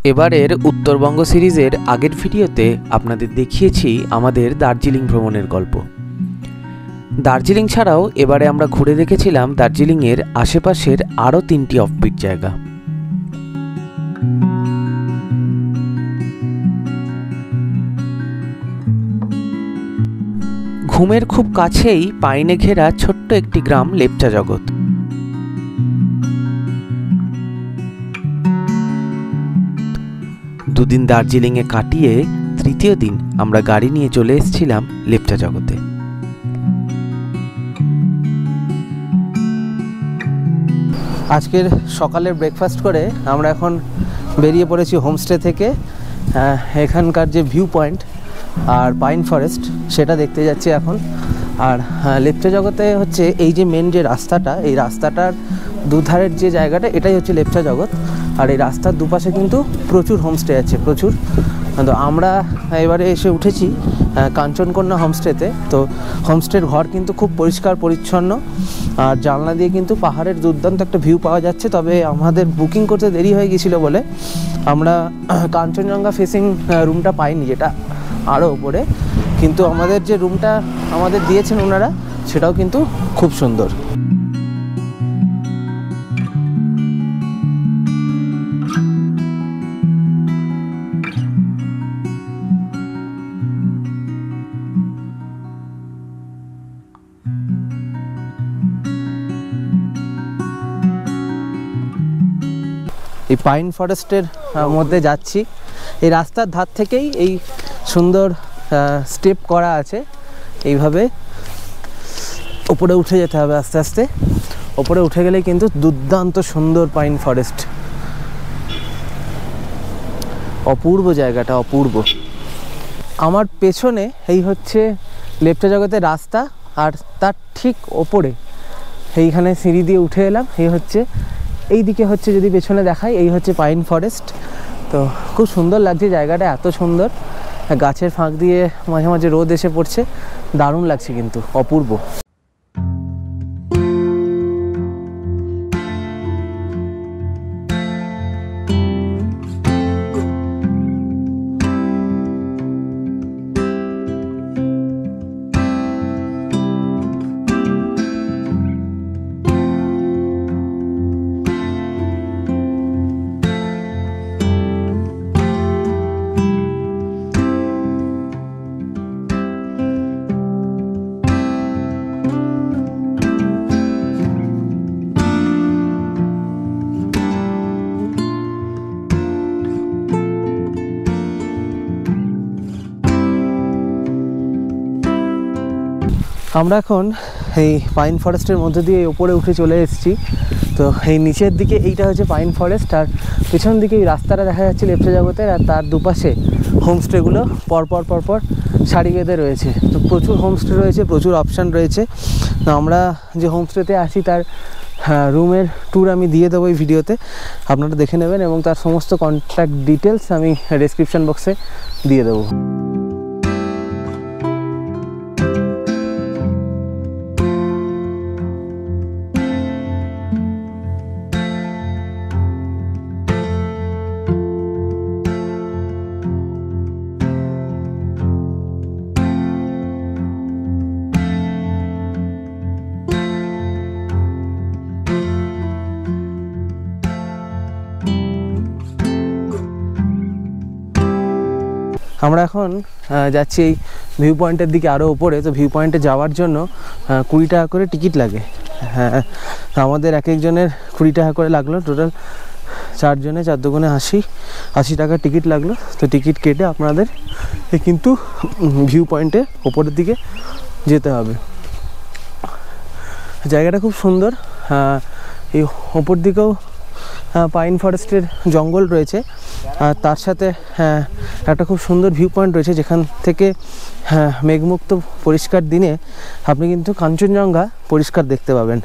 এবারের উত্তরবঙ্গ সিরিজের আগের ভিডিওতে আপনাদের দেখিয়েছি আমাদের দার্জিলিং ভ্রমণের গল্প। দার্জিলিং ছাড়াও এবারে আমরা ঘুরে দেখেছিলাম দার্জিলিংয়ের আশেপাশের আরও 3টি অফবিট জায়গা। ঘুমের খুব কাছেই পাইনে ঘেরা ছোট্ট একটি গ্রাম লেপচা জগৎ। দুদিন দার্জিলিংয়ে কাটিয়ে তৃতীয় দিন আমরা গাড়ি নিয়ে চলে এসেছিলাম লেপচা জগতে। আজকের সকালের ব্রেকফাস্ট করে আমরা এখন বেরিয়ে পড়েছি হোমস্টে থেকে। এখানকার যে ভিউ পয়েন্ট আর পাইন ফরেস্ট সেটা দেখতে যাচ্ছি এখন। আর লেপচা জগতে হচ্ছে এই যে মেন যে রাস্তাটা, এই রাস্তাটার দুধারের যে জায়গাটা এটাই হচ্ছে লেপচা জগৎ। আর এই রাস্তার দুপাশে কিন্তু প্রচুর হোমস্টে আছে, প্রচুর। তো আমরা এবারে এসে উঠেছি কাঞ্চনকন্যা হোমস্টেতে। তো হোমস্টের ঘর কিন্তু খুব পরিষ্কার পরিচ্ছন্ন, আর জানলা দিয়ে কিন্তু পাহাড়ের দুর্দান্ত একটা ভিউ পাওয়া যাচ্ছে। তবে আমাদের বুকিং করতে দেরি হয়ে গিয়েছিলো বলে আমরা কাঞ্চনজঙ্ঘা ফেসিং রুমটা পাইনি, যেটা আরও ওপরে। কিন্তু আমাদের যে রুমটা আমাদের দিয়েছেন ওনারা সেটাও কিন্তু খুব সুন্দর। এই পাইন ফরেস্টের মধ্যে যাচ্ছি। এই রাস্তার ধার থেকেই এই সুন্দর স্টেপ করা আছে, এইভাবে ওপরে উঠে যেতে হবে আস্তে আস্তে। ওপরে উঠে গেলেই কিন্তু দুর্দান্ত সুন্দর পাইন ফরেস্ট। অপূর্ব জায়গাটা, অপূর্ব। আমার পেছনে এই হচ্ছে লেপচা জগতের রাস্তা, আর তার ঠিক ওপরে এইখানে সিঁড়ি দিয়ে উঠে এলাম। এই হচ্ছে এই দিকে হচ্ছে, যদি পেছনে দেখাই, এই হচ্ছে পাইন ফরেস্ট। তো খুব সুন্দর লাগছে জায়গাটা, এত সুন্দর। গাছের ফাঁক দিয়ে মাঝে মাঝে রোদ এসে পড়ছে, দারুণ লাগছে কিন্তু, অপূর্ব। আমরা এখন এই পাইন ফরেস্টের মধ্যে দিয়ে ওপরে উঠে চলে এসেছি। তো এই নিচের দিকে এইটা হচ্ছে পাইন ফরেস্ট, আর পেছন দিকে এই রাস্তাটা দেখা যাচ্ছে লেপচা জগতের। আর তার দুপাশে হোমস্টেগুলো পরপর পরপর সারি বেঁধে রয়েছে। তো প্রচুর হোমস্টে রয়েছে, প্রচুর অপশান রয়েছে। আমরা যে হোমস্টেতে আছি তার রুমের ট্যুর আমি দিয়ে দেবো এই ভিডিওতে, আপনারা দেখে নেবেন, এবং তার সমস্ত কন্ট্যাক্ট ডিটেলস আমি ডেসক্রিপশন বক্সে দিয়ে দেবো। আমরা এখন যাচ্ছি এই ভিউ পয়েন্টের দিকে, আরও ওপরে। তো ভিউ পয়েন্টে যাওয়ার জন্য 20 টাকা করে টিকিট লাগে। হ্যাঁ, আমাদের এক একজনের 20 টাকা করে লাগলো। টোটাল 4 জনে 4 দুগুণে 80 টাকা টিকিট লাগলো। তো টিকিট কেটে আপনাদের কিন্তু ভিউ পয়েন্টে ওপরের দিকে যেতে হবে। জায়গাটা খুব সুন্দর। এই ওপর দিকেও পাইন ফরেস্টের জঙ্গল রয়েছে, আর তার সাথে একটা খুব সুন্দর ভিউ পয়েন্ট রয়েছে, যেখান থেকে মেঘমুক্ত পরিষ্কার দিনে আপনি কিন্তু কাঞ্চনজঙ্ঘা পরিষ্কার দেখতে পাবেন।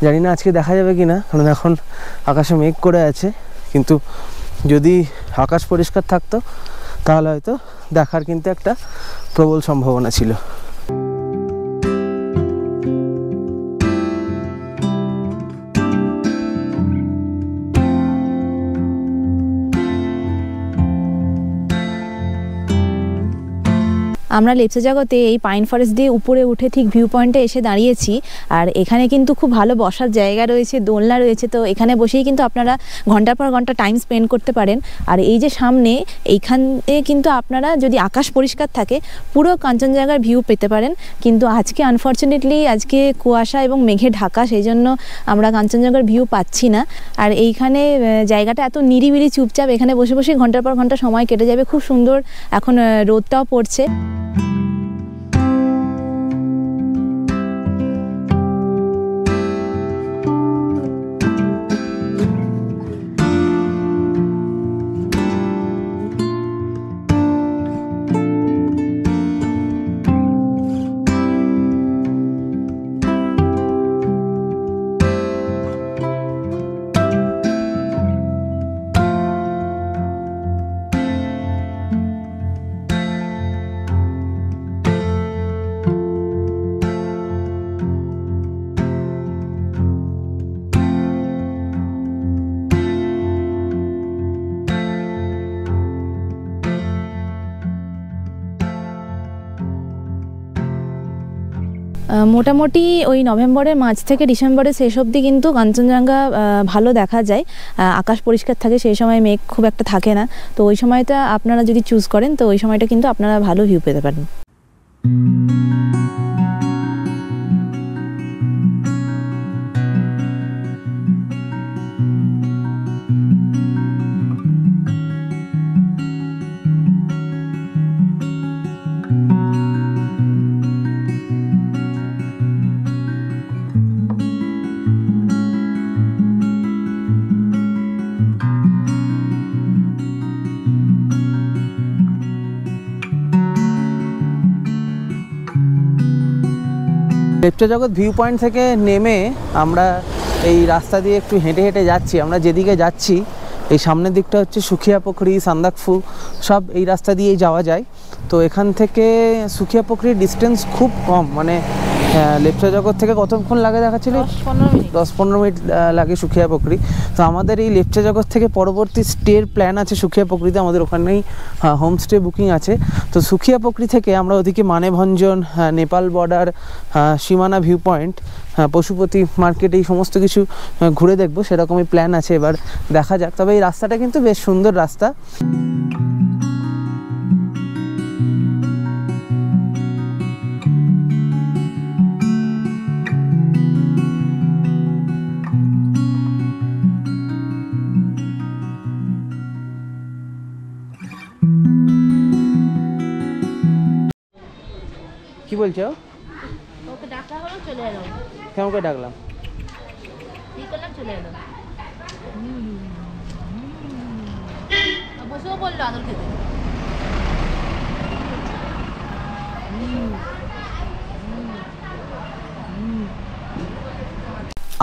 জানি না আজকে দেখা যাবে কি না, কারণ এখন আকাশে মেঘ করে আছে। কিন্তু যদি আকাশ পরিষ্কার থাকতো তাহলে হয়তো দেখার কিন্তু একটা প্রবল সম্ভাবনা ছিল। আমরা লেপচা জগতে এই পাইন ফরেস্ট দিয়ে উপরে উঠে ঠিক ভিউ পয়েন্টে এসে দাঁড়িয়েছি। আর এখানে কিন্তু খুব ভালো বসার জায়গা রয়েছে, দোলনা রয়েছে, তো এখানে বসেই কিন্তু আপনারা ঘন্টার পর ঘন্টা টাইম স্পেন্ড করতে পারেন। আর এই যে সামনে এইখানে কিন্তু আপনারা যদি আকাশ পরিষ্কার থাকে পুরো কাঞ্চনজঙ্ঘার ভিউ পেতে পারেন, কিন্তু আজকে আনফর্চুনেটলি আজকে কুয়াশা এবং মেঘে ঢাকা, সেই জন্য আমরা কাঞ্চনজঙ্ঘার ভিউ পাচ্ছি না। আর এইখানে জায়গাটা এত নিরিবিলি চুপচাপ, এখানে বসে বসে ঘন্টার পর ঘন্টা সময় কেটে যাবে। খুব সুন্দর এখন রোদটাও পড়ছে। মোটামুটি ওই নভেম্বরের মাঝ থেকে ডিসেম্বরের শেষ অবধি কিন্তু কাঞ্চনজঙ্ঘা ভালো দেখা যায়, আকাশ পরিষ্কার থাকে, সেই সময় মেঘ খুব একটা থাকে না। তো ওই সময়টা আপনারা যদি চুজ করেন তো ওই সময়টা কিন্তু আপনারা ভালো ভিউ পেতে পারেন। লেপচা জগৎ ভিউ পয়েন্ট থেকে নেমে আমরা এই রাস্তা দিয়ে একটু হেঁটে হেঁটে যাচ্ছি। আমরা যেদিকে যাচ্ছি এই সামনের দিকটা হচ্ছে সুখিয়া পুকুরি, সান্দাকফু, সব এই রাস্তা দিয়েই যাওয়া যায়। তো এখান থেকে সুখিয়া পুকুরির ডিস্টেন্স খুব কম, মানে লেপচা জগৎ থেকে কতক্ষণ লাগে দেখাচ্ছিল? 10-15 মিনিট লাগে সুখিয়া পুকুরি। তো আমাদের এই লেপচা জগৎ থেকে পরবর্তী স্টের প্ল্যান আছে সুখিয়া পুকুরিতে, আমাদের ওখানেই হোমস্টে বুকিং আছে। তো সুখিয়া পুকুরি থেকে আমরা ওদিকে মানেভঞ্জন, নেপাল বর্ডার, সীমানা ভিউ পয়েন্ট, পশুপতি মার্কেট, এই সমস্ত কিছু ঘুরে দেখবো, সেরকমই প্ল্যান আছে। এবার দেখা যাক। তবে এই রাস্তাটা কিন্তু বেশ সুন্দর রাস্তা। কি বলছো? ওকে ডাকলা হলো, চলে এলো। কেমন করে ডাকলাম? কি করলাম, চলে এলো। বসেও বললো আদর খেতে।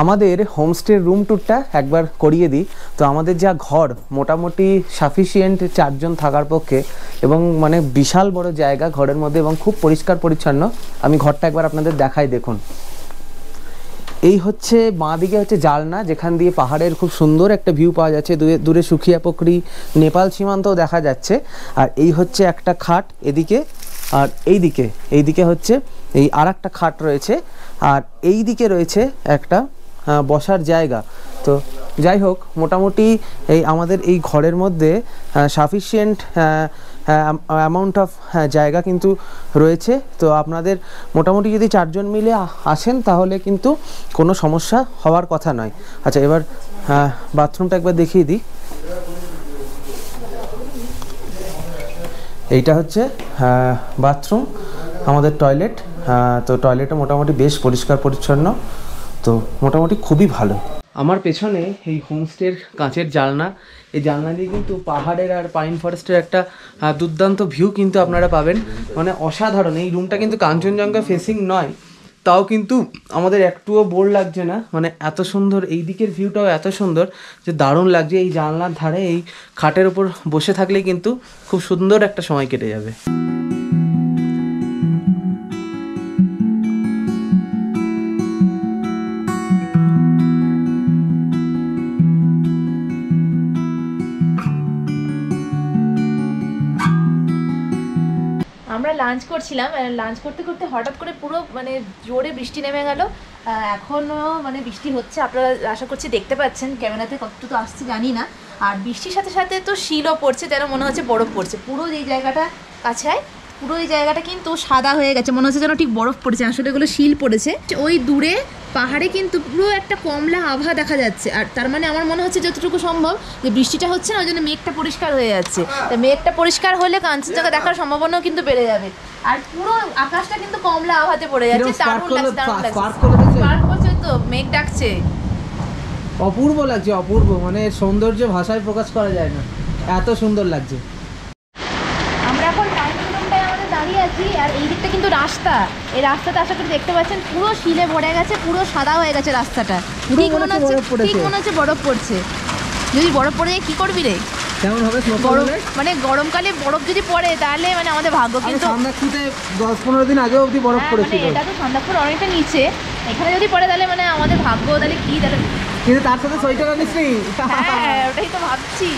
আমাদের হোমস্টের রুম ট্যুরটা একবার করিয়ে দিই। তো আমাদের যা ঘর, মোটামুটি সাফিসিয়েন্ট 4 জন থাকার পক্ষে, এবং মানে বিশাল বড় জায়গা ঘরের মধ্যে এবং খুব পরিষ্কার পরিচ্ছন্ন। আমি ঘরটা একবার আপনাদের দেখাই, দেখুন। এই হচ্ছে বাঁ দিকে হচ্ছে জালনা, যেখান দিয়ে পাহাড়ের খুব সুন্দর একটা ভিউ পাওয়া যাচ্ছে, দূরে সুখিয়া পুকুরি, নেপাল সীমান্তও দেখা যাচ্ছে। আর এই হচ্ছে একটা খাট এদিকে, আর এইদিকে হচ্ছে এই আর একটা খাট রয়েছে, আর এই দিকে রয়েছে একটা বসার জায়গা। তো যাই হোক, মোটামুটি এই আমাদের এই ঘরের মধ্যে সাফিসিয়েন্ট অ্যামাউন্ট অফ জায়গা কিন্তু রয়েছে। তো আপনাদের মোটামুটি যদি 4 জন মিলে আসেন তাহলে কিন্তু কোনো সমস্যা হওয়ার কথা নয়। আচ্ছা, এবার বাথরুমটা একবার দেখিয়ে দিই। এইটা হচ্ছে বাথরুম, আমাদের টয়লেট। তো টয়লেটটা মোটামুটি বেশ পরিষ্কার পরিচ্ছন্ন, তো মোটামুটি খুবই ভালো। আমার পেছনে এই হোমস্টের কাঁচের জানলা, এই জানলা দিয়ে কিন্তু পাহাড়ের আর পাইন ফরেস্টের একটা দুর্দান্ত ভিউ কিন্তু আপনারা পাবেন, মানে অসাধারণ। এই রুমটা কিন্তু কাঞ্চনজঙ্ঘা ফেসিং নয়, তাও কিন্তু আমাদের একটুও বোর লাগছে না, মানে এত সুন্দর। এই দিকের ভিউটাও এত সুন্দর যে দারুণ লাগছে। এই জানলার ধারে এই খাটের উপর বসে থাকলেই কিন্তু খুব সুন্দর একটা সময় কেটে যাবে। আমরা লাঞ্চ করছিলাম, লাঞ্চ করতে করতে হঠাৎ করে পুরো মানে জোরে বৃষ্টি নেমে গেল। এখনও মানে বৃষ্টি হচ্ছে, আপনারা আশা করছি দেখতে পাচ্ছেন, ক্যামেরাতে কতটুকু আসছে জানি না। আর বৃষ্টির সাথে সাথে তো শিলও পড়ছে, যেন মনে হচ্ছে বরফ পড়ছে। পুরো এই জায়গাটা কাছে পুরো এই জায়গাটা কিন্তু সাদা হয়ে গেছে, মনে হচ্ছে যেন ঠিক বরফ পড়েছে, আসলে এগুলো শিল পড়েছে। ওই দূরে পাহাড়ে কিন্তু পুরো একটা কমলা আভা দেখা যাচ্ছে। আর তার মানে আমার মনে হচ্ছে যতটুকু সম্ভব যে বৃষ্টিটা হচ্ছে না, ওই জন্য মেঘটা পরিষ্কার হয়ে যাচ্ছে। তো মেঘটা পরিষ্কার হলে কাঞ্চনজঙ্ঘা দেখার সম্ভাবনাও কিন্তু বেড়ে যাবে। আর পুরো আকাশটা কিন্তু কমলা আভাতে পড়ে যাচ্ছে, দারুণ লাগছে, দারুণ লাগছে। স্পার্ক করছে তো, মেঘ ডাকছে, অপূর্ব লাগছে, অপূর্ব, মানে এর সৌন্দর্য ভাষায় প্রকাশ করা যায় না, এত সুন্দর লাগছে। আমরা এখন টাইমটায় আমাদের দাঁড়িয়ে আছি, আর এই দিকটা কিন্তু রাস্তা, এই রাস্তাটা আশা করি দেখতে পাচ্ছেন পুরো শিলে ভরে গেছে, পুরো সাদা হয়ে গেছে রাস্তাটা। ঠিক মনে হচ্ছে বরফ পড়ছে। যদি বরফ পড়ে যায় কি করবি রে? কেমন হবে গরম, মানে গরমকালে বরফ যদি পড়ে তাহলে মানে আমাদের ভাগ্য। কিন্তু সান্দাকফুতে 10-15 দিন আগে অবধি বরফ পড়েছিল, এটা তো সান্দাকফু অনেকটা নিচে, এখানে যদি পড়ে তাহলে মানে আমাদের ভাগ্য, তাহলে কি, তাহলে কিন্তু তার সাথে সোয়েটার আনিস নি। হ্যাঁ ওটাই তো ভাবছি।